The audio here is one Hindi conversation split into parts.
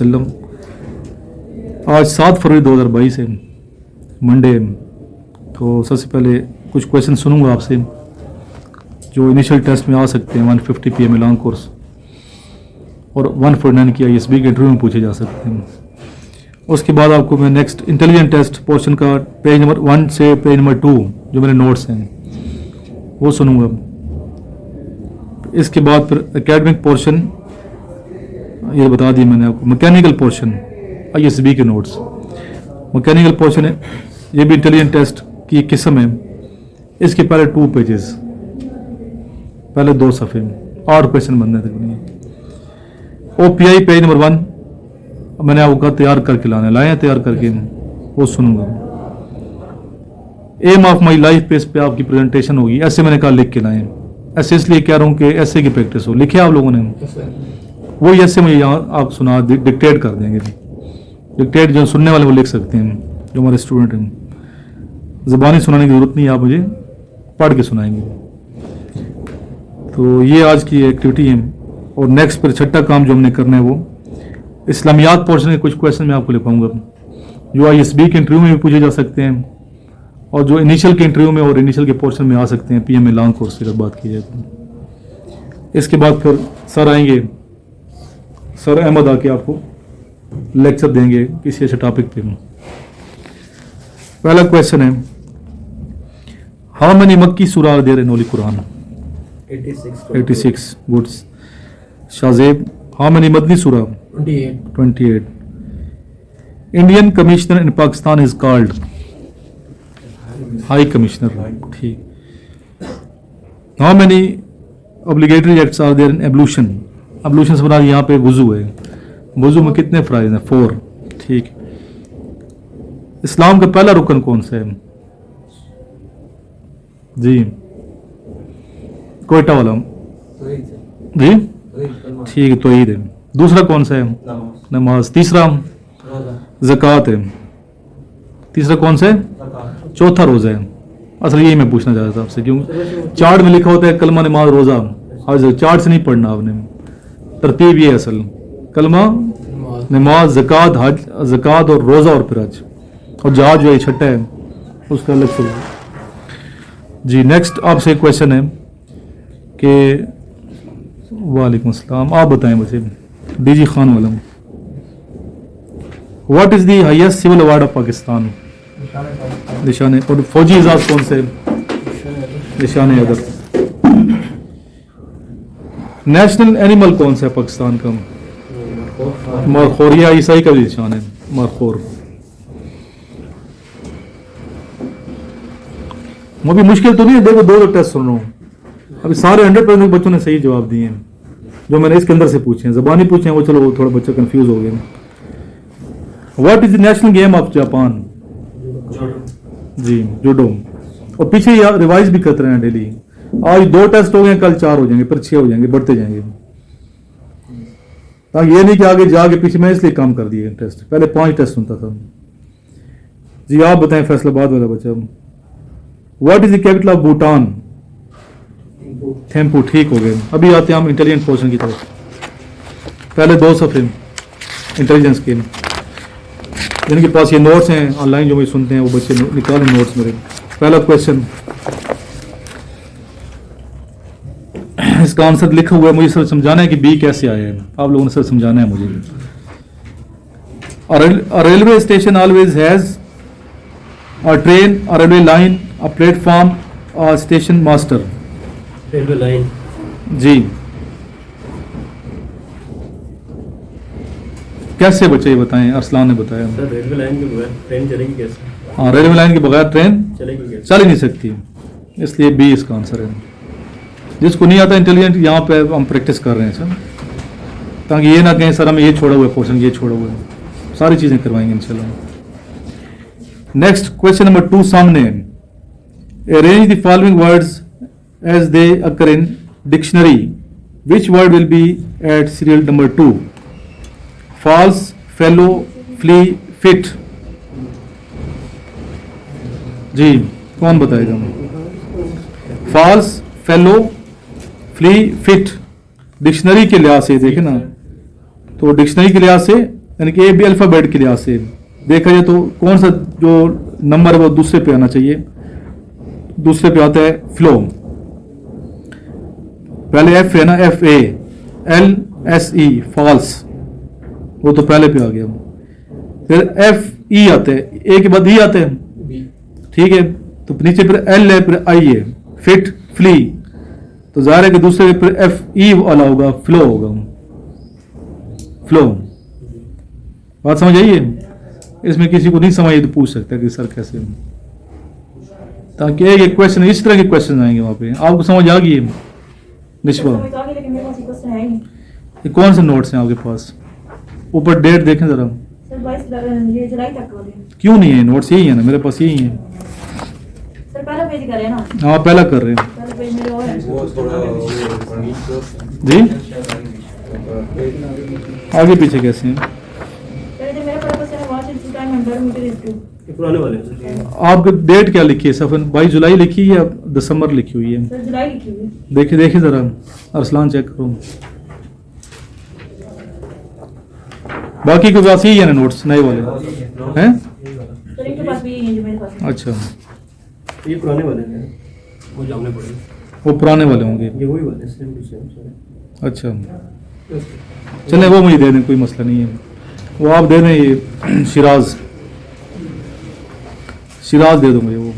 वसल्लम। आज 7 फरवरी 2022 है, मंडे। तो सबसे पहले कुछ क्वेश्चन सुनूंगा आपसे जो इनिशियल टेस्ट में आ सकते हैं। 150 PM लॉन्ग कोर्स और 149 की ISB के इंटरव्यू में पूछे जा सकते हैं। उसके बाद आपको मैं नेक्स्ट इंटेलिजेंट टेस्ट पोर्शन का पेज नंबर 1 से पेज नंबर 2 जो मेरे नोट्स हैं वो सुनूंगा। इसके बाद फिर एकेडमिक पोर्शन ये बता दिया मैंने आपको। मैकेनिकल पोर्शन ISB के नोट्स। मैकेनिकल पोर्शन है ये भी इंटेलिजेंट टेस्ट की किस्म है। इसके पहले 2 पेजेस, पहले 2 सफ़े 8 क्वेश्चन बनने तक। OPI पेज नंबर 1 मैंने आपको तैयार करके लाए हैं तैयार करके, वो सुनूंगा। एम ऑफ माई लाइफ पे इस पे आपकी प्रेजेंटेशन होगी। ऐसे मैंने कहा लिख के लाए। ऐसे इसलिए कह रहा हूँ कि ऐसे की प्रैक्टिस हो। लिखे आप लोगों ने वो ऐसे मुझे यहाँ आप सुना डिक्टेट कर देंगे। डिक्टेट जो सुनने वाले वो लिख सकते हैं जो हमारे स्टूडेंट हैं। ज़बानी सुनाने की ज़रूरत नहीं है, आप मुझे पढ़ के सुनाएंगे। तो ये आज की एक्टिविटी है। और नेक्स्ट पर छठा काम जो हमने करना है वो इस्लामियात पोर्शन के कुछ क्वेश्चन मैं आपको लिखवाऊंगा जो ISB के इंटरव्यू में भी पूछे जा सकते हैं और जो इनिशियल के इंटरव्यू में और इनिशियल के पोर्शन में आ सकते हैं PMA लॉन्ग कोर्स की जब बात की जाए तो। इसके बाद फिर सर आएंगे, सर अहमद आके आपको लेक्चर देंगे किसी ऐसे टॉपिक पे। पहला क्वेश्चन है, हाउ मेनी मक्की सूरा are there in holy Quran? 86 goods. Shahzeb, how many मदनी सूरा? 28। Indian commissioner in Pakistan is called? High commissioner. ठीक। How many obligatory acts are there in ablution? Ablution से बना यहाँ पे वुजू है। वुजू में कितने फ़राइज़ हैं? 4। ठीक। इस्लाम का पहला रुकन कौन सा है? जी कोयटा वाला जी ठीक है, तो ईद है। दूसरा कौन सा है? नमाज। तीसरा ज़कात है। तीसरा कौन सा है? चौथा रोज़ा है। असल यही मैं पूछना चाह रहा था आपसे, क्यों चार्ट में लिखा होता है कलमा नमाज रोज़ा। आज चार्ट से नहीं पढ़ना आपने, तरतीब ये असल कलमा नमाज ज़कात हज, ज़कात और रोज़ा और फिर हज, और जहाज जो है छठा है उसका अलग से। जी नेक्स्ट आपसे एक क्वेश्चन है कि वालेकुम अस्सलाम, आप बताएं मुझे DG खान वाला, what is the highest civil award of Pakistan? निशान। और फौजी एजाज कौन से? निशान हैदर। नेशनल एनिमल कौन सा है पाकिस्तान का? मरखोर। या ईसाई का भी निशान है मरखोर। वो भी मुश्किल तो नहीं है। देखो 2 टेस्ट सुन रहा हूँ अभी, सारे 100% बच्चों ने सही जवाब दिए हैं जो मैंने इसके अंदर से पूछे हैं। ज़बानी पूछे हैं वो, चलो वो थोड़ा बच्चा कंफ्यूज हो गया। What is the national game of Japan? जी जूडो। और पीछे रिवाइज भी करते हैं डेली। आज 2 टेस्ट हो गए, कल 4 हो जाएंगे, फिर 6 हो जाएंगे, बढ़ते जाएंगे। ताकि ये नहीं कि आगे जाके पीछे मैं इसलिए काम कर दिए टेस्ट। पहले 5 टेस्ट सुनता था। जी आप बताएं फैसलाबाद वाला बच्चा। What is the capital of Bhutan? Thimphu. ठीक हो गए। अभी आते हैं हम इंटेलिजेंट पोर्शन की तरफ। पहले 2 सफ़े इंटेलिजेंस के, जिनके पास ये नोट्स हैं ऑनलाइन जो मुझे सुनते हैं वो बच्चे निकालें नोट्स मेरे। पहला क्वेश्चन, इसका आंसर लिखा हुआ है, मुझे सर समझाना है कि B कैसे आया है। आप लोगों ने सर समझाना है मुझे। A railway station always has a train, a railway line, a platform, a station master. Railway line. जी कैसे बच्चे ये बताएं? अरसलान ने बताया। सर रेलवे लाइन के बगैर ट्रेन चलेगी कैसे? हाँ रेलवे लाइन के बगैर ट्रेन चलेगी कैसे? चल ही नहीं सकती, इसलिए B इसका आंसर है। जिसको नहीं आता इंटेलिजेंट, यहाँ पे हम प्रैक्टिस कर रहे हैं सर, ताकि ये ना कहें सर हमें ये छोड़ा हुआ है पोर्शन, ये छोड़ा हुआ है। सारी चीज़ें करवाएंगे इंशाल्लाह। नेक्स्ट क्वेश्चन नंबर 2 सामने है। Arrange the following words as they occur in dictionary. Which word will be at serial number 2? False, fellow, flee, fit. जी कौन बताएगा? False, fellow, flee, fit। Dictionary के लिहाज से देखें ना, तो डिक्शनरी के लिहाज से यानी कि ए बी अल्फ़ाबेट के लिहाज से देखा जाए तो कौन सा जो नंबर है वो दूसरे पे आना चाहिए। दूसरे पे आता है फ्लो। पहले एफ है ना, F A L S E false, वो तो पहले पे आ गया। फिर एफ ई आते हैं, ए के बाद ई आते हैं, ठीक है। तो नीचे फिर एल है, फिर आई है, फिट फ्ली। तो जाहिर है कि दूसरे फिर एफ ई वाला होगा, फ्लो होगा, फ्लो। बात समझ आइए। इसमें किसी को नहीं समझ तो पूछ सकता कि सर कैसे, ताकि एक क्वेश्चन इस तरह के क्वेश्चन आएंगे वहां पे। आपको समझ आ गई निष्पा? लेकिन मेरे पास क्वेश्चन है ही नहीं। ये कौन से नोट्स हैं आपके पास? ऊपर डेट देखें जरा। सर 22 ये जुलाई तक वाले। क्यों नहीं है नोट्स? यही है ना मेरे पास, यही है। सर पहला पेज कर रहे हैं ना? हाँ पहला कर रहे हैं पहला पेज मेरे और है। वो थोड़ा जी। आगे पीछे कैसे हैं? सर जो मेरा पर्पस है watch in time under meter is to. ये पुराने वाले हैं सर। आपकी डेट क्या लिखी है सफन? 22 जुलाई लिखी है या दिसंबर लिखी हुई है? सर जुलाई लिखी हुई है। देखिए देखिए जरा, अरसलान चेक करो। बाकी के पास यही है ना नोट्स नए वाले हैं? सर इनके पास भी यही है जो मेरे पास है। अच्छा, ये पुराने वाले हैं, वो जानने पड़ेंगे। वो पुराने वाले होंगे। ये वही वाले सेम टू सेम सर। अच्छा चले, वो मुझे दे दें, कोई मसला नहीं है। वो आप दे दें, ये शिराज दे दो मुझे वो।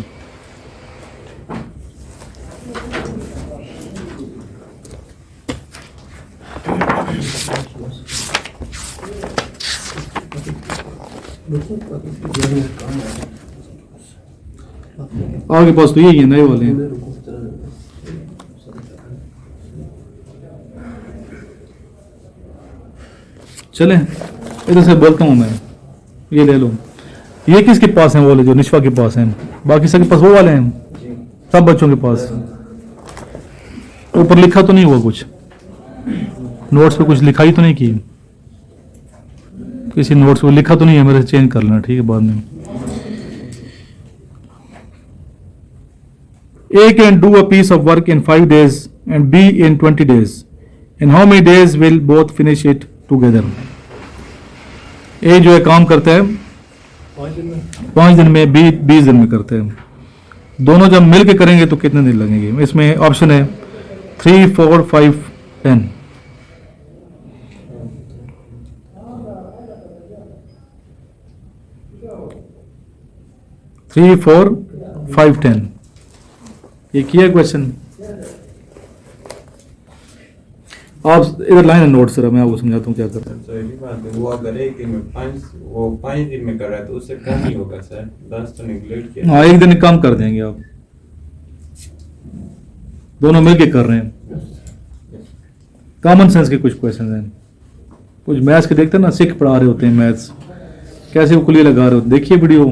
आपके पास तो यही है, नए वाले हैं। चलें इधर से बोलता हूँ मैं, ये ले लो। ये किसके पास हैं? वो वाले जो निशवा के पास हैं। बाकी सबके पास वो वाले हैं, सब बच्चों के पास। ऊपर लिखा तो नहीं हुआ कुछ? नोट्स पे कुछ लिखाई तो नहीं की? किसी नोट्स पे लिखा तो नहीं है? मेरे से चेंज कर लेना, ठीक है, बाद में। A can do a piece of work in 5 days and B in 20 days. In how many days will both finish it together? A जो है काम करता है 5 दिन में, B 20 दिन में करते हैं। दोनों जब मिल के करेंगे तो कितने दिन लगेंगे? इसमें ऑप्शन है 3, 4, 5, 10। थ्री 4 5 10। ये किया क्वेश्चन? आप इधर लाइन नोट सर, मैं आपको समझाता हूँ क्या करता है। सही बात है। वो अगर एक दिन में 5 दिन में कर रहा है तो उससे कम ही होगा सर। 10 तो नेगलेक्ट किया। हाँ, एक दिन कम कर देंगे आप। दोनों मिलके कर रहे हैं। कॉमन सेंस के कुछ क्वेश्चन हैं। कुछ मैथ्स के देखते हैं ना, सिख पढ़ा रहे होते हैं मैथ्स, कैसे वो कुलिया लगा रहे होते हैं। देखिए वीडियो,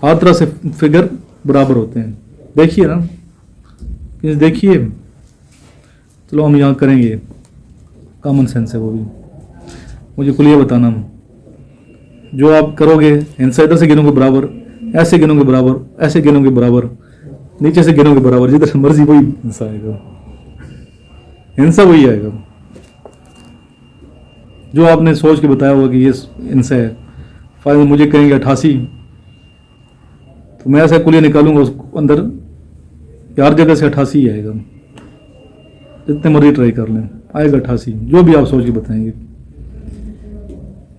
हर तरह से फिगर बराबर होते हैं। देखिए ना, देखिए। चलो हम यहाँ करेंगे, कॉमन सेंस है वो भी। मुझे कुलिया बताना, जो आप करोगे इनसे इधर से गिनोगे बराबर, ऐसे गिनोगे बराबर, ऐसे गिनोगे बराबर, नीचे से गिनोगे बराबर, जिधर से मर्जी वही हिंसा आएगा, हिंसा वही आएगा जो आपने सोच के बताया होगा कि ये इनसे है। फाइनल मुझे कहेंगे 88, तो मैं ऐसा कुलिया निकालूंगा, उसको अंदर हर जगह से 88 ही आएगा। जितने मर्जी ट्राई कर लें, आएगा 88, जो भी आप सोच के बताएंगे।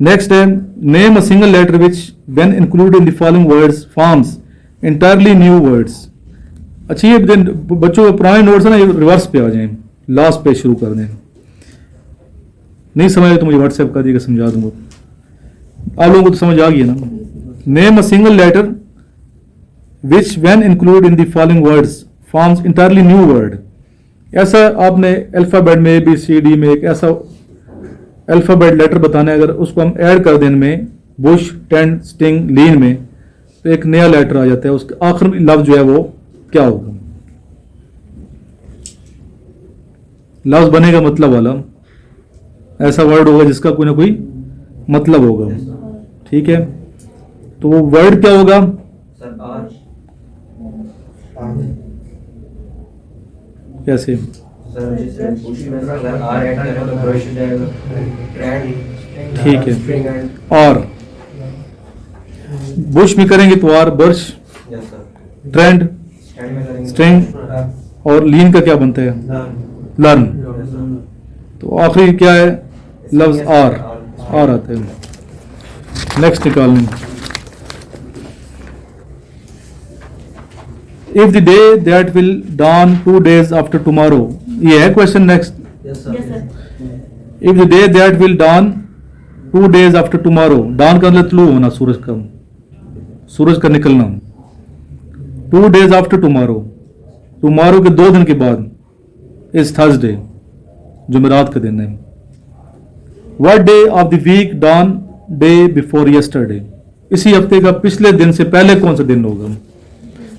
नेक्स्ट है, name a single letter which when included in the following words forms entirely new words. अच्छा, ये बच्चों के पुराने नोट्स है ना, ये रिवर्स पे आ जाएं, लास्ट पे शुरू कर दें। नहीं समझ आए तो मुझे व्हाट्सएप कर दिएगा, समझा दूंगा। आप लोगों को तो समझ आ गई ना। Name a single letter which when included in the following words forms entirely new word. ऐसा आपने अल्फाबेट में ABCD में एक ऐसा अल्फाबेट लेटर बताना है, अगर उसको हम ऐड कर दें में बुश, टेंट, स्टिंग, लीन में, तो एक नया लेटर आ जाता है। उसके आखिर में लफ्ज जो है वो क्या होगा? लफ्ज बनेगा मतलब वाला, ऐसा वर्ड होगा जिसका कोई ना कोई मतलब होगा, ठीक है। तो वो वर्ड क्या होगा? कैसे? ठीक है। स्ट्रिंग एंड और बुश में करेंगे तो R, brush, yes sir trend, end में करेंगे स्ट्रिंग, और लीन का क्या बनता है? लर्न। तो आखिरी क्या है? लफ्ज आर, आर आते हैं। नेक्स्ट निकालने, if the day that will dawn 2 days after tomorrow, ये है question. Next, yes Yes, sir sir. If the day that will dawn 2 days after tomorrow, dawn का मतलब तुलू होना, सूरज का, सूरज का निकलना। 2 days after tomorrow, टुमारो के 2 दिन के बाद, इज थर्सडे, जुमेरात का दिन है। What day of the week dawn day before yesterday, इसी हफ्ते का पिछले दिन से पहले कौन सा दिन होगा?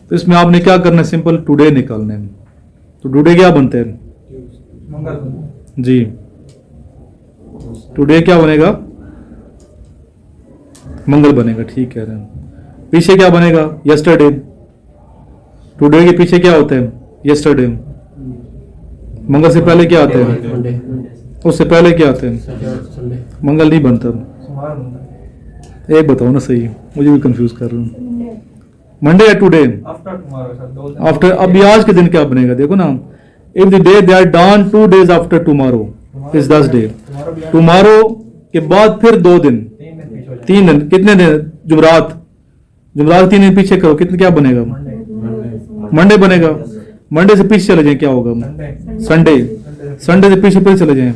तो इसमें आपने क्या करना है? सिंपल टुडे निकालना है। तो टुडे क्या बनते हैं? जी, टुडे क्या बनेगा? मंगल बनेगा, ठीक कह रहे हैं। पीछे क्या बनेगा? यस्टरडे। टुडे के पीछे क्या होता है? यस्टरडे। मंगल से पहले क्या आता है? मंडे उससे पहले क्या आता है? संडे मंगल नहीं बनता। एक बताओ ना सही, मुझे भी कंफ्यूज कर रहा हूँ। मंडे या टुडे? आफ्टर। अब आज के दिन क्या बनेगा? देखो ना, if the day that dawn 2 days after tomorrow is Thursday. Tomorrow के बाद फिर 2 दिन, 3 दिन, कितने दिन? जुमरात। जुमरात 3 दिन पीछे करो, कितने क्या बनेगा? मंडे बनेगा। मंडे से पीछे चले जाए, क्या होगा? संडे। संडे से पीछे फिर चले जाए,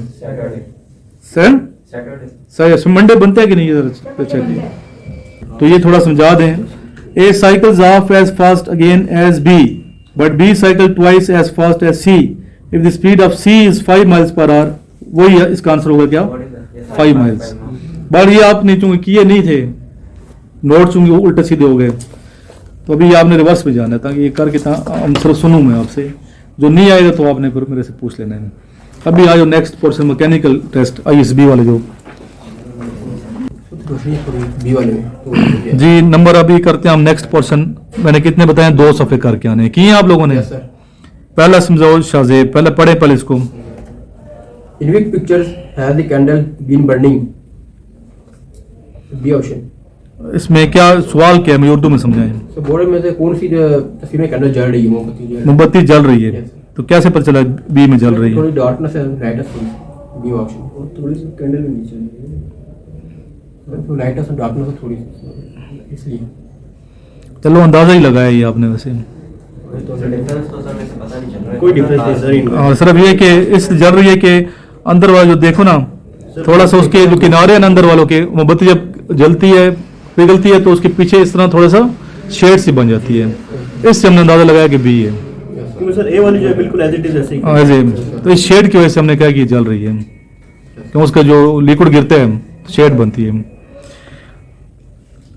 सर मंडे बनता है कि नहीं? ये चेक। तो ये थोड़ा समझा दें। A cycles off as fast again as B, but B cycle twice as fast as C. If the speed of C is 5 miles per hour, वही इसका आंसर होगा क्या? 5 miles। बट ये आपने चूंकि किए नहीं थे, नोट चूंकि उल्टे सीधे हो गए, तो अभी आपने रिवर्स में जाना है, ताकि ये करके आंसर सुनूं मैं आपसे। जो नहीं आएगा तो आपने फिर मेरे से पूछ लेना है। अभी आ जाओ next portion, mechanical test, ISB वाले जो बी वाले में जी नंबर अभी करते हैं हम। नेक्स्ट पोर्शन मैंने कितने बताए? 2 सफ़े करके आने हैं। किए हैं आप लोगों ने? यस सर पहला समझाओ शाहजेब, पहले पढ़े पहले इसको। In which pictures has the candle been burning? B option. इसमें क्या सवाल क्या है, मुझे उर्दू में समझाएं। तो बोर्ड में से कौन सी तस्वीर में कैंडल जल रही है? मोमबत्ती जल रही है। मोमबत्ती जल रही है, Yes. तो कैसे पता चला बी में जल रही है? थोड़ी डार्कनेस है, ब्राइटनेस बी ऑप्शन। और थोड़ी सी कैंडल भी नीचे है, तो लाइटनेस और डार्कनेस थोड़ी सी, इसलिए चलो अंदाजा ही लगाया ये आपने वैसे। कोई डिफरेंस नहीं सर इनमें। और सिर्फ ये कि इस जल रही है कि अंदर वाला जो देखो ना, थोड़ा सा उसके जो किनारे हैं ना अंदर वालों के, मोमबत्ती जब जलती है पिघलती है तो उसके पीछे इस तरह थोड़ा सा शेड सी बन जाती है। इससे हमने अंदाजा लगाया कि बी है। क्योंकि सर ए वाली जो है बिल्कुल एज इट इज ऐसे ही ऐसे तो इस शेड की वजह से हमने कहा कि ये जल रही है, क्यों उसका जो लिक्विड गिरता है शेड बनती है।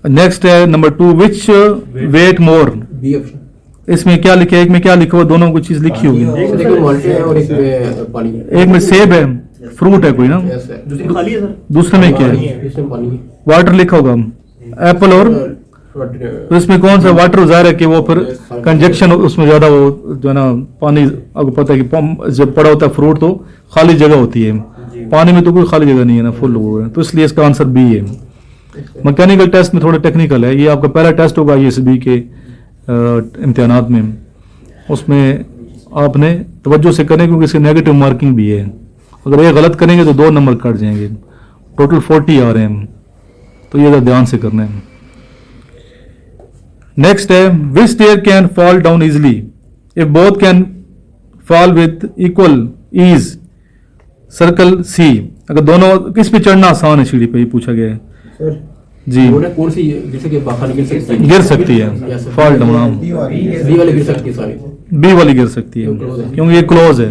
नेक्स्ट है number 2, which weight more? B option. इसमें क्या लिखा है? एक में क्या लिखा हुआ? दोनों कुछ चीज लिखी होगी। एक में माल्टे है और एक में पानी है। एक में सेब है, फ्रूट है कोई ना, यस सर। दूसरी खाली है सर। दूसरे में क्या है? इसमें पानी है। वाटर लिखा होगा, एप्पल। और तो इसमें कौन सा वाटर? जाहिर है कि वो फिर कंजक्शन उसमें ज्यादा, वो जो है ना पानी, आपको पता है कि जब पड़ा होता है फ्रूट तो खाली जगह होती है, पानी में तो कोई खाली जगह नहीं है ना, फुल हो है। तो इसलिए इसका आंसर बी है। मैकेनिकल टेस्ट में थोड़ा टेक्निकल है, ये आपका पहला टेस्ट होगा ISB के इम्तिहानात में। उसमें आपने तवज्जो से करें क्योंकि इसकी नेगेटिव मार्किंग भी है। अगर ये गलत करेंगे तो 2 नंबर कट जाएंगे। टोटल 40 आ रहे हैं, तो ये ध्यान से करना है। नेक्स्ट है, which stair can fall down easily if both can fall with equal ease? Circle C। अगर दोनों, किस पे चढ़ना आसान है सीढ़ी पे, ये पूछा गया है सर जी। वो ना कौन सी जैसे कि बाहर गिर सकती है? गिर सकती है, Yes, sir. Fall down. B वाले गिर सकती है सारी। बी वाली गिर सकती है क्योंकि ये क्लोज है।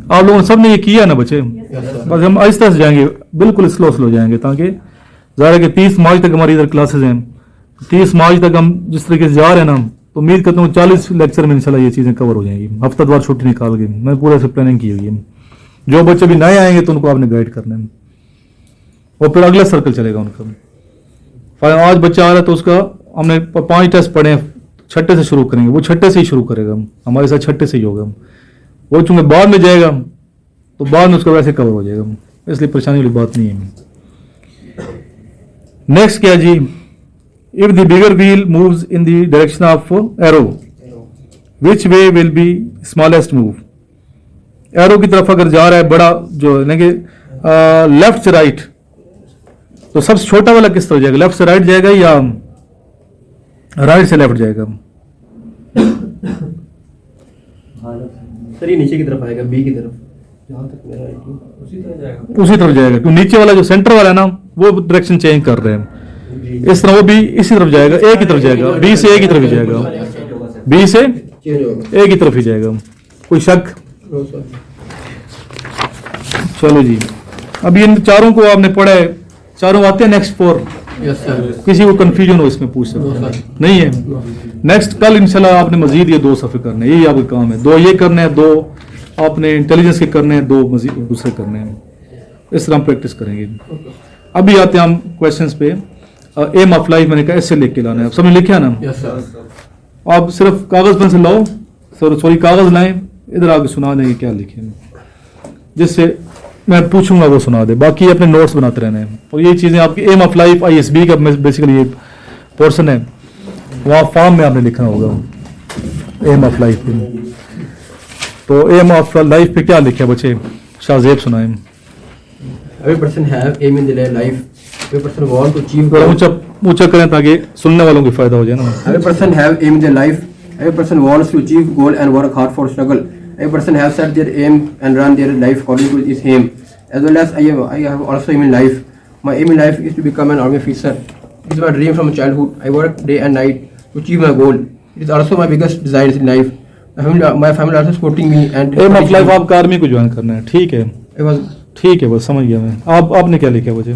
आप लोगों ने सबने ये किया ना बच्चे? Yes sir. बस हम आहिस्ता से जाएंगे, बिल्कुल स्लो जाएंगे, ताकि ज़ाहिर है कि 30 मार्च तक हमारी इधर क्लासेस हैं। 30 मार्च तक हम जिस तरीके से जा रहे हैं ना, तो उम्मीद करता हूँ 40 लेक्चर में इंशाल्लाह ये चीज़ें कवर हो जाएंगी। हफ्ता द्वार छुट्टी निकाल के मैं पूरा से प्लानिंग की हुई है। जो बच्चे भी नए आएंगे तो उनको आपने गाइड करना है, और फिर अगला सर्कल चलेगा उनका। आज बच्चा आ रहा है तो उसका हमने 5 टेस्ट पढ़े हैं, छठे से शुरू करेंगे, वो छठे से ही शुरू करेगा, हमारे साथ छठे से ही होगा। वो चूंकि बाद में जाएगा तो बाद में उसका वैसे कवर हो जाएगा। इसलिए परेशानी वाली बात नहीं है। नेक्स्ट क्या जी, if the bigger wheel moves in the direction of arrow which way will be smallest move. Arrow की तरफ अगर जा रहा है बड़ा जो है कि लेफ्ट से राइट, तो सबसे छोटा वाला किस तरफ जाएगा, लेफ्ट से राइट जाएगा या राइट से लेफ्ट जाएगा? सर ये नीचे की तरफ आएगा, बी की तरफ, जहाँ तक मेरा आइडिया उसी तरफ जाएगा, क्योंकि नीचे वाला जो सेंटर वाला है ना वो डायरेक्शन चेंज कर रहे हैं, इस तरह वो भी इसी तरफ जाएगा, ए की तरफ जाएगा, बी से ए की तरफ ही जाएगा, बी से चेंज होगा। ए की तरफ ही जाएगा। कोई शक? No sir. चलो जी, अभी इन चारों को आपने पढ़ा है, चारों आते हैं नेक्स्ट 4, यस सर। किसी को कंफ्यूजन हो इसमें पूछ सकते हैं, नहीं है? नेक्स्ट कल इंशाल्लाह आपने मजीद ये 2 सफ़े करने हैं, यही आपका काम है, 2 ये करने हैं, 2 आपने इंटेलिजेंस के करने हैं, 2 मजीद दूसरे करने हैं, इस तरह हम प्रैक्टिस करेंगे। अभी आते हैं हम क्वेश्चंस पे। एम ऑफ लाइफ मैंने कहा ऐसे लिख के लाना है, आप सबने लिखा ना? Yes sir. आप सिर्फ कागज पेन से लाओ, सॉरी कागज लाएं, इधर आके सुना देंगे क्या लिखे, जिससे मैं पूछूंगा वो सुना दे, बाकी अपने नोट्स बनाते रहने हैं। और ये चीज़ें आपकी एम ऑफ लाइफ ISB का बेसिकली ये पोर्शन है, वहाँ फॉर्म में आपने लिखना होगा एम ऑफ लाइफ पे। तो एम ऑफ लाइफ पे क्या लिखा है बच्चे, शाहजेब सुनाएं। Every person have aim in their life. Every person want to achieve थोड़ा goal. ऊंचा करें ताकि सुनने वालों को फायदा हो जाए ना। Every person have aim in their life. Every person wants to achieve goal and work hard for struggle. Every person has set their aim and run their life according to his aim. As well as I have also aim in life. My aim in life is to become an army officer. It is my dream from childhood. I work day and night to achieve my goal. It is also my biggest desire in life. My family also supporting me and. Aim of life आपका आर्मी को ज्वाइन करना है, ठीक है? I was ठीक है, बस समझ गया मैं। आपने क्या लिखा है बच्चे?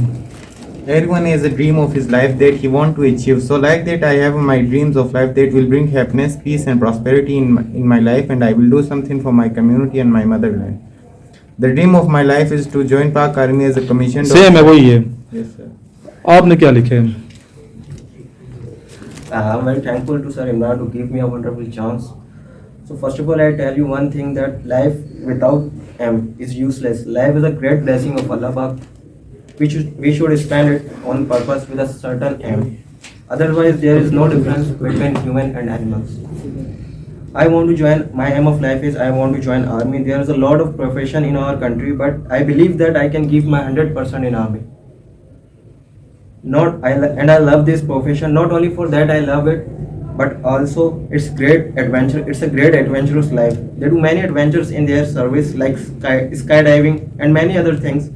Everyone has a dream of his life that he want to achieve. So like that, I have my dreams of life that will bring happiness, peace, and prosperity in my life, and I will do something for my community and my motherland. The dream of my life is to join Pak Army as a commissioned. Same है, वही है। Yes, sir. आपने क्या लिखा है? I'm very thankful to Sir Imran to give me a wonderful chance. So first of all, I tell you one thing, that life without aim is useless. Life is a great blessing of Allah Pak. We should spend it on purpose with a certain aim. Otherwise, there is no difference between human and animals. I want to join. My aim of life is I want to join army. There is a lot of profession in our country, but I believe that I can give my 100% in army. I love this profession. Not only for that I love it, but also it's great adventure. It's a great adventurous life. They do many adventures in their service, like skydiving and many other things.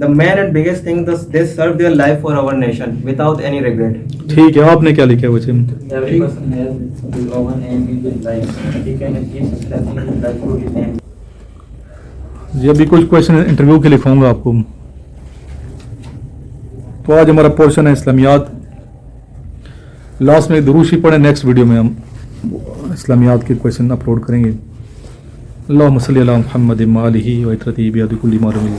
The main and biggest thing is they serve their life for our nation without any regret. ठीक है, आपने क्या लिखा है बच्चे? Every person has his own aim in his life. He can achieve success in his life through his aim. जी अभी कुछ क्वेश्चन इंटरव्यू के लिखूंगा आपको। तो आज हमारा पोर्शन है इस्लामियात। लास्ट में दुरूशी पढ़े, नेक्स्ट वीडियो में हम इस्लामियात के क्वेश्चन अपलोड करेंगे। अल्लाहुम्मा सल्ली अला मुहम्मद व आलिहि व इत्रती बियदी कुल्ली मालूम।